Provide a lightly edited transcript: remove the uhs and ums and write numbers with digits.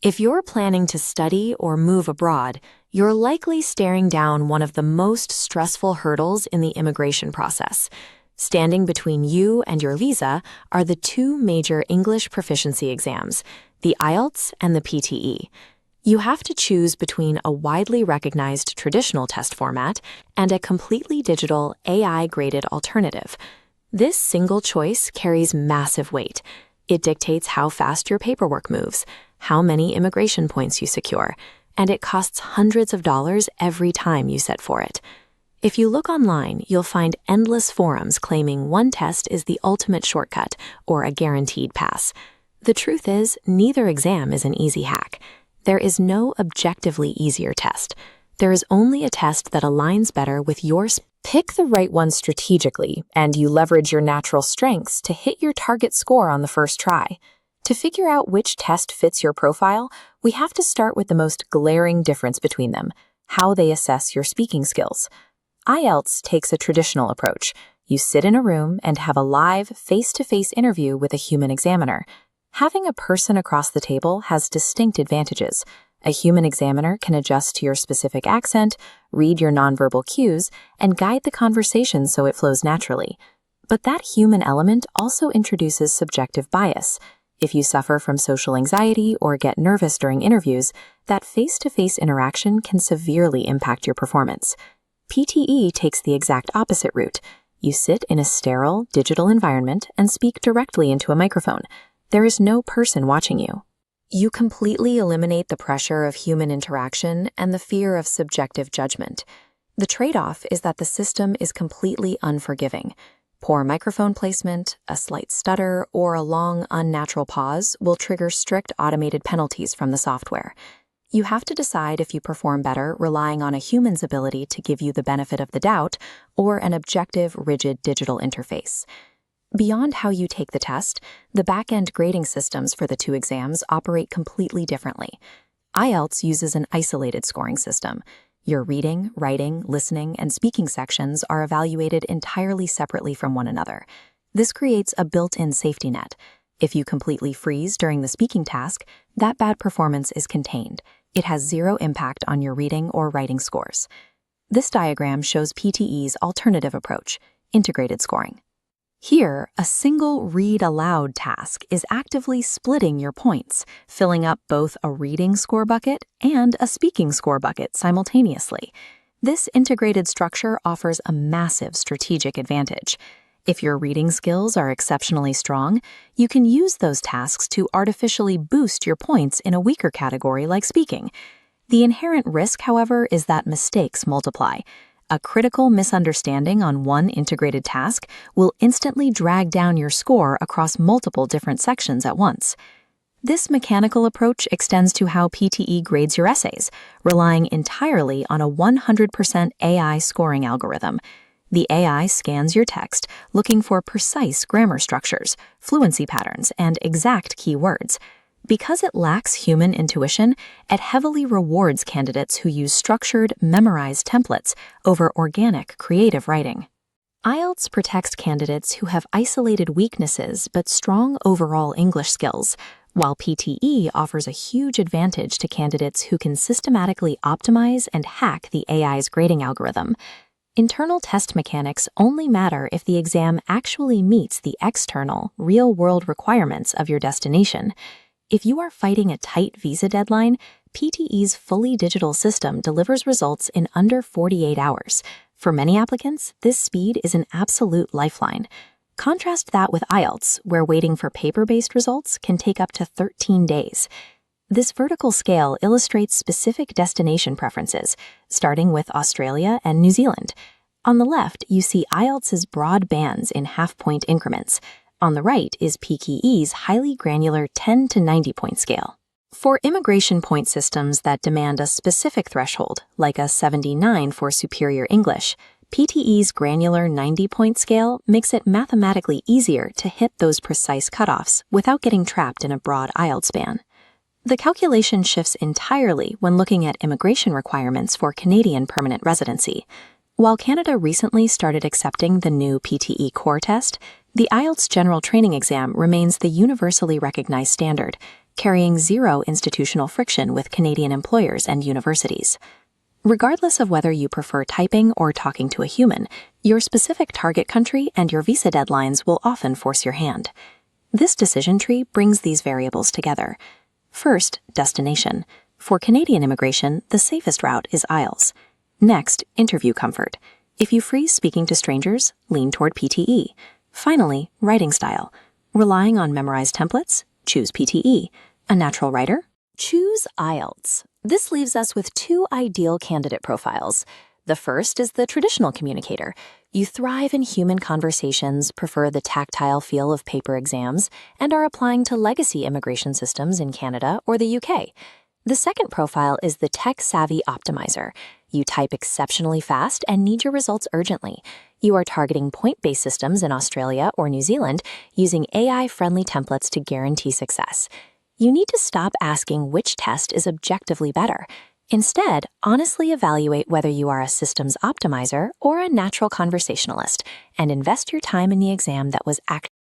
If you're planning to study or move abroad, you're likely staring down one of the most stressful hurdles in the immigration process. Standing between you and your visa are the two major English proficiency exams, the IELTS and the PTE. You have to choose between a widely recognized traditional test format and a completely digital, AI-graded alternative. This single choice carries massive weight. It dictates how fast your paperwork moves, how many immigration points you secure, and it costs hundreds of dollars every time you sit for it. If you look online, you'll find endless forums claiming one test is the ultimate shortcut or a guaranteed pass. The truth is, neither exam is an easy hack. There is no objectively easier test. There is only a test that aligns better with yours. Pick the right one strategically, and you leverage your natural strengths to hit your target score on the first try. To figure out which test fits your profile, we have to start with the most glaring difference between them: how they assess your speaking skills. IELTS takes a traditional approach. You sit in a room and have a live, face-to-face interview with a human examiner. Having a person across the table has distinct advantages. A human examiner can adjust to your specific accent, read your nonverbal cues, and guide the conversation so it flows naturally. But that human element also introduces subjective bias. If you suffer from social anxiety or get nervous during interviews, that face-to-face interaction can severely impact your performance. PTE takes the exact opposite route. You sit in a sterile, digital environment and speak directly into a microphone. There is no person watching you. You completely eliminate the pressure of human interaction and the fear of subjective judgment. The trade-off is that the system is completely unforgiving. Poor microphone placement, a slight stutter, or a long, unnatural pause will trigger strict automated penalties from the software. You have to decide if you perform better relying on a human's ability to give you the benefit of the doubt or an objective, rigid digital interface. Beyond how you take the test, the back-end grading systems for the two exams operate completely differently. IELTS uses an isolated scoring system. Your reading, writing, listening, and speaking sections are evaluated entirely separately from one another. This creates a built-in safety net. If you completely freeze during the speaking task, that bad performance is contained. It has zero impact on your reading or writing scores. This diagram shows PTE's alternative approach, integrated scoring. Here, a single read aloud task is actively splitting your points, filling up both a reading score bucket and a speaking score bucket simultaneously. This integrated structure offers a massive strategic advantage. If your reading skills are exceptionally strong, you can use those tasks to artificially boost your points in a weaker category like speaking. The inherent risk, however, is that mistakes multiply. A critical misunderstanding on one integrated task will instantly drag down your score across multiple different sections at once. This mechanical approach extends to how PTE grades your essays, relying entirely on a 100% AI scoring algorithm. The AI scans your text, looking for precise grammar structures, fluency patterns, and exact keywords. Because it lacks human intuition, it heavily rewards candidates who use structured, memorized templates over organic, creative writing. IELTS protects candidates who have isolated weaknesses but strong overall English skills, while PTE offers a huge advantage to candidates who can systematically optimize and hack the AI's grading algorithm. Internal test mechanics only matter if the exam actually meets the external, real-world requirements of your destination. If you are fighting a tight visa deadline, PTE's fully digital system delivers results in under 48 hours. For many applicants, this speed is an absolute lifeline. Contrast that with IELTS, where waiting for paper-based results can take up to 13 days. This vertical scale illustrates specific destination preferences, starting with Australia and New Zealand. On the left, you see IELTS's broad bands in half-point increments. On the right is PTE's highly granular 10 to 90-point scale. For immigration point systems that demand a specific threshold, like a 79 for superior English, PTE's granular 90-point scale makes it mathematically easier to hit those precise cutoffs without getting trapped in a broad IELTS band. The calculation shifts entirely when looking at immigration requirements for Canadian permanent residency. While Canada recently started accepting the new PTE core test, the IELTS general training exam remains the universally recognized standard. carrying zero institutional friction with Canadian employers and universities. Regardless of whether you prefer typing or talking to a human, your specific target country and your visa deadlines will often force your hand. This decision tree brings these variables together. First, destination. For Canadian immigration, the safest route is IELTS. Next, interview comfort. If you freeze speaking to strangers, lean toward PTE. Finally, writing style. Relying on memorized templates? Choose PTE. A natural writer? Choose IELTS. This leaves us with two ideal candidate profiles. The first is the traditional communicator. You thrive in human conversations, prefer the tactile feel of paper exams, and are applying to legacy immigration systems in Canada or the UK. The second profile is the tech-savvy optimizer. You type exceptionally fast and need your results urgently. You are targeting point-based systems in Australia or New Zealand using AI-friendly templates to guarantee success. You need to stop asking which test is objectively better. Instead, honestly evaluate whether you are a systems optimizer or a natural conversationalist, and invest your time in the exam that was actually